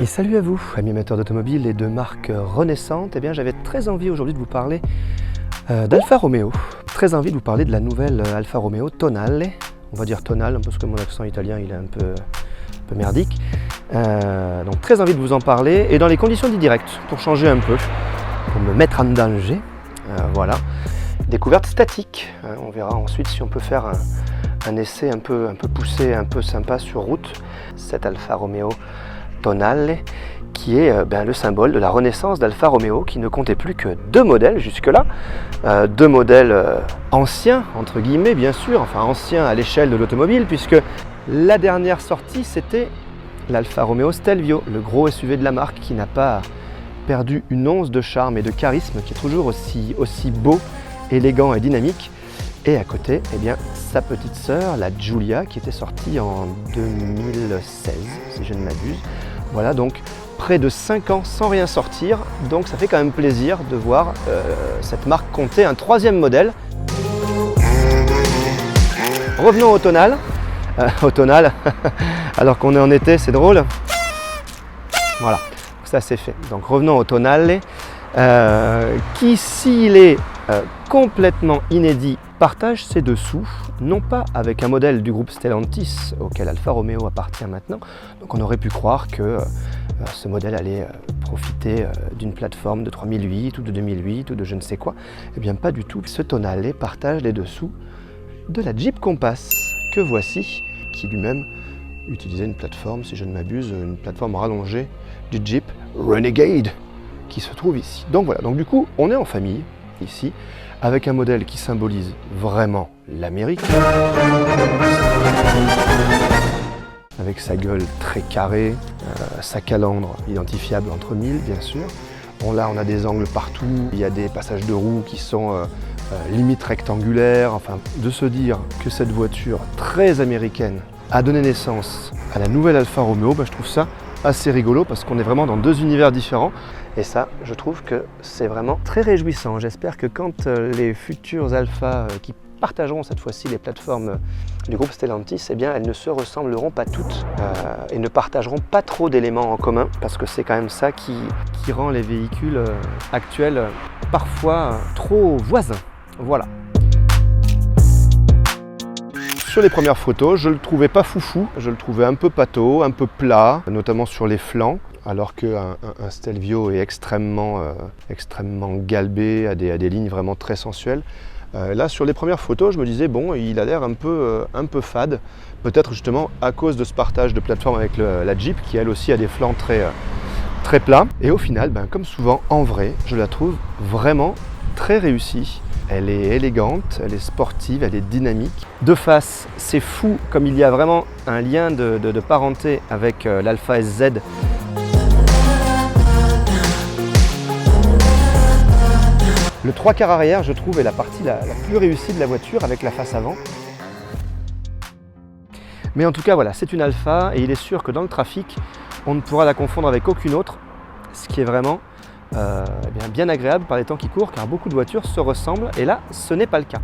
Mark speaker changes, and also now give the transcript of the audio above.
Speaker 1: Et salut à vous, amis amateurs d'automobile et de marques renaissantes. Eh bien, j'avais très envie aujourd'hui de vous parler d'Alfa Romeo. Très envie de vous parler de la nouvelle Alfa Romeo Tonale. On va dire Tonale, parce que mon accent italien il est un peu merdique. Donc très envie de vous en parler et dans les conditions du direct, pour changer un peu, pour me mettre en danger. Voilà. Découverte statique. On verra ensuite si on peut faire un essai un peu poussé, un peu sympa sur route. Cette Alfa Romeo Tonale, qui est le symbole de la renaissance d'Alfa Romeo, qui ne comptait plus que deux modèles jusque-là. Deux modèles anciens, entre guillemets, bien sûr, enfin anciens à l'échelle de l'automobile, puisque la dernière sortie, c'était l'Alfa Romeo Stelvio, le gros SUV de la marque, qui n'a pas perdu une once de charme et de charisme, qui est toujours aussi beau, élégant et dynamique. Et à côté, eh bien, sa petite sœur, la Giulia, qui était sortie en 2016, si je ne m'abuse. Voilà, donc près de 5 ans sans rien sortir, donc ça fait quand même plaisir de voir cette marque compter un troisième modèle. Revenons au Tonale. Alors qu'on est en été, c'est drôle. Voilà, ça c'est fait. Donc revenons au Tonale, qui s'il est complètement inédit, partage ses dessous, non pas avec un modèle du groupe Stellantis auquel Alfa Romeo appartient maintenant. Donc on aurait pu croire que ce modèle allait profiter d'une plateforme de 3008 ou de 2008 ou de je ne sais quoi. Eh bien pas du tout. Ce Tonale partage les dessous de la Jeep Compass que voici, qui lui-même utilisait une plateforme, si je ne m'abuse, une plateforme rallongée du Jeep Renegade qui se trouve ici. Donc voilà, donc du coup on est en famille ici, avec un modèle qui symbolise vraiment l'Amérique, avec sa gueule très carrée, sa calandre identifiable entre 1000 bien sûr. Bon, là on a des angles partout, il y a des passages de roues qui sont limite rectangulaires, enfin de se dire que cette voiture très américaine a donné naissance à la nouvelle Alfa Romeo, je trouve ça assez rigolo parce qu'on est vraiment dans deux univers différents. Et ça, je trouve que c'est vraiment très réjouissant. J'espère que quand les futures Alpha qui partageront cette fois-ci les plateformes du groupe Stellantis, eh bien, elles ne se ressembleront pas toutes et ne partageront pas trop d'éléments en commun, parce que c'est quand même ça qui rend les véhicules actuels parfois trop voisins. Voilà. Sur les premières photos, je le trouvais pas foufou, je le trouvais un peu pâteau, un peu plat, notamment sur les flancs, alors qu'un Stelvio est extrêmement galbé, a des lignes vraiment très sensuelles. Là, sur les premières photos, je me disais, bon, il a l'air un peu fade, peut-être justement à cause de ce partage de plateforme avec la Jeep, qui elle aussi a des flancs très plats. Et au final, comme souvent, en vrai, je la trouve vraiment très réussie. Elle est élégante, elle est sportive, elle est dynamique. De face, c'est fou comme il y a vraiment un lien de parenté avec l'Alfa SZ. Le 3/4 arrière, je trouve, est la partie la plus réussie de la voiture avec la face avant. Mais en tout cas, voilà, c'est une Alfa et il est sûr que dans le trafic, on ne pourra la confondre avec aucune autre, ce qui est vraiment bien agréable par les temps qui courent, car beaucoup de voitures se ressemblent et là, ce n'est pas le cas.